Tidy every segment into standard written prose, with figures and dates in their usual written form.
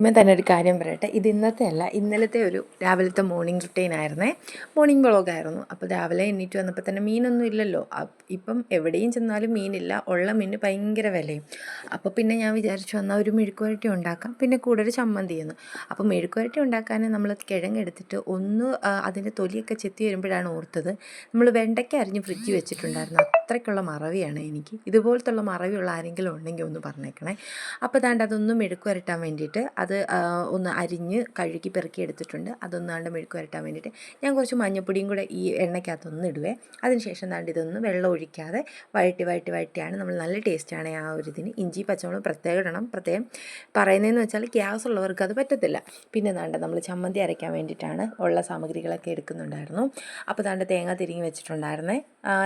തന്നെ ഒരു കാര്യം പറയട്ടെ. ഇത് ഇന്നത്തെ അല്ല, ഇന്നലത്തെ ഒരു രാവിലത്തെ മോർണിംഗ് റുട്ടീൻ ആയിരുന്നേ. മോർണിംഗ് വ്ളോഗായിരുന്നു. അപ്പോൾ രാവിലെ എണീറ്റ് വന്നപ്പോൾ തന്നെ മീനൊന്നും ഇല്ലല്ലോ. ഇപ്പം എവിടെയും ചെന്നാലും മീനില്ല. ഉള്ള മീന് ഭയങ്കര വിലയും. അപ്പോൾ പിന്നെ ഞാൻ വിചാരിച്ചു എന്നാൽ ഒരു മെഴുക്കുവരട്ടി ഉണ്ടാക്കാം, പിന്നെ കൂടെ ഒരു ചമ്മന്തി ചെയ്യുന്നു. അപ്പോൾ മെഴുക്കുവരട്ടി ഉണ്ടാക്കാൻ നമ്മൾ കിഴങ്ങെടുത്തിട്ട് ഒന്ന് അതിൻ്റെ തൊലിയൊക്കെ ചെത്തി വരുമ്പോഴാണ് ഓർത്തത് നമ്മൾ വെണ്ടയ്ക്ക അരിഞ്ഞ് ഫ്രിഡ്ജിൽ വെച്ചിട്ടുണ്ടായിരുന്നു. അത്രയ്ക്കുള്ള മറവിയാണ് എനിക്ക്. ഇതുപോലത്തുള്ള മറവിയുള്ള ആരെങ്കിലും ഉണ്ടെങ്കിൽ ഒന്ന് പറഞ്ഞേക്കണേ. അപ്പോൾ ദാണ്ട് അതൊന്ന് മെഴുക്ക് വരട്ടാൻ വേണ്ടിയിട്ട് അത് ഒന്ന് അരിഞ്ഞ് കഴുകി പെറുക്കി എടുത്തിട്ടുണ്ട്. അതൊന്നാണ്ട് മെഴുക്ക് വരട്ടാൻ വേണ്ടിയിട്ട് ഞാൻ കുറച്ച് മഞ്ഞൾപ്പൊടിയും കൂടെ ഈ എണ്ണയ്ക്കകത്തൊന്ന് ഇടുവേ. അതിനുശേഷം ദാണ്ട് ഇതൊന്ന് വെള്ളം ഒഴിക്കാതെ വഴറ്റിയാണ് നമ്മൾ. നല്ല ടേസ്റ്റാണ് ആ ഒരു ഇതിന്. ഇഞ്ചി പച്ചമുളക് പ്രത്യേകം ഇടണം. പ്രത്യേകം പറയുന്നതെന്ന് വെച്ചാൽ ഗ്യാസ് ഉള്ളവർക്ക് അത് പറ്റത്തില്ല. പിന്നെ ദാണ്ട് നമ്മൾ ചമ്മന്തി അരയ്ക്കാൻ വേണ്ടിയിട്ടാണ് ഉള്ള സാമഗ്രികളൊക്കെ എടുക്കുന്നുണ്ടായിരുന്നു. അപ്പോൾ ദാണ്ട് തേങ്ങ തിരിങ്ങി വെച്ചിട്ടുണ്ടായിരുന്നേ.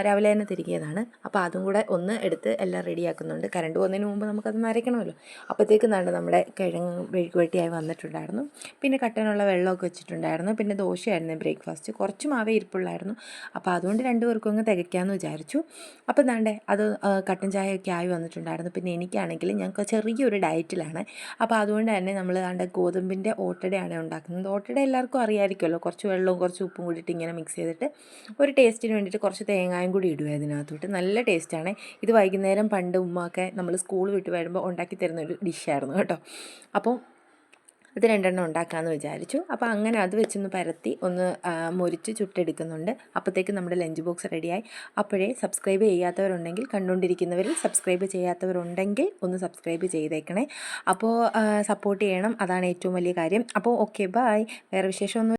രാവിലെ തന്നെ തിരികിയതാണ്. അപ്പോൾ അതും കൂടെ ഒന്ന് എടുത്ത് എല്ലാം റെഡിയാക്കുന്നുണ്ട്. കറണ്ട് പോകുന്നതിന് മുമ്പ് നമുക്കതൊന്ന് അരയ്ക്കണമല്ലോ. അപ്പോഴത്തേക്ക് ദാണ്ട് നമ്മുടെ കിഴങ്ങ് മെഴുക്കുവരട്ടിയായി വന്നിട്ടുണ്ടായിരുന്നു. പിന്നെ കട്ടനുള്ള വെള്ളമൊക്കെ വെച്ചിട്ടുണ്ടായിരുന്നു. പിന്നെ ദോശയായിരുന്നു ബ്രേക്ക്ഫാസ്റ്റ്. കുറച്ച് മാവേ ഇരിപ്പുള്ളായിരുന്നു. അപ്പോൾ അതുകൊണ്ട് രണ്ട് പേർക്കും അങ്ങ് തികയ്ക്കാമെന്ന് വിചാരിച്ചു. അപ്പോൾ ദാണ്ടേ അത് കട്ടൻ ചായയൊക്കെ ആയി വന്നിട്ടുണ്ടായിരുന്നു. പിന്നെ എനിക്കാണെങ്കിൽ ഞങ്ങൾക്ക് ചെറിയൊരു ഡയറ്റിലാണ്. അപ്പോൾ അതുകൊണ്ട് തന്നെ നമ്മൾ ദാണ്ട് ഗോതമ്പിൻ്റെ ഓട്ടടയാണ് ഉണ്ടാക്കുന്നത്. ഓട്ടട എല്ലാവർക്കും അറിയാമായിരിക്കുമല്ലോ. കുറച്ച് വെള്ളവും കുറച്ച് ഉപ്പും കൂടിയിട്ട് ഇങ്ങനെ മിക്സ് ചെയ്തിട്ട് ഒരു ടേസ്റ്റിന് വേണ്ടിയിട്ട് കുറച്ച് തേങ്ങായും കൂടി ഇടുക അതിനകത്തോട്ട്. നല്ല ടേസ്റ്റാണ്. ഇത് വൈകുന്നേരം പണ്ട് ഉമ്മയൊക്കെ നമ്മൾ സ്കൂൾ വിട്ട് വരുമ്പോൾ ഉണ്ടാക്കി തരുന്നൊരു ഡിഷായിരുന്നു കേട്ടോ. അപ്പോൾ അത് രണ്ടെണ്ണം ഉണ്ടാക്കാമെന്ന് വിചാരിച്ചു. അപ്പോൾ അങ്ങനെ അത് വെച്ചൊന്ന് പരത്തി ഒന്ന് മുരിച്ച് ചുട്ടെടുക്കുന്നുണ്ട്. അപ്പോഴത്തേക്ക് നമ്മുടെ ലഞ്ച് ബോക്സ് റെഡിയായി. അപ്പോഴേ സബ്സ്ക്രൈബ് ചെയ്യാത്തവരുണ്ടെങ്കിൽ, കണ്ടുകൊണ്ടിരിക്കുന്നവരിൽ സബ്സ്ക്രൈബ് ചെയ്യാത്തവരുണ്ടെങ്കിൽ ഒന്ന് സബ്സ്ക്രൈബ് ചെയ്തേക്കണേ. അപ്പോൾ സപ്പോർട്ട് ചെയ്യണം, അതാണ് ഏറ്റവും വലിയ കാര്യം. അപ്പോൾ ഓക്കെ, ബായ്. വേറെ വിശേഷമൊന്നും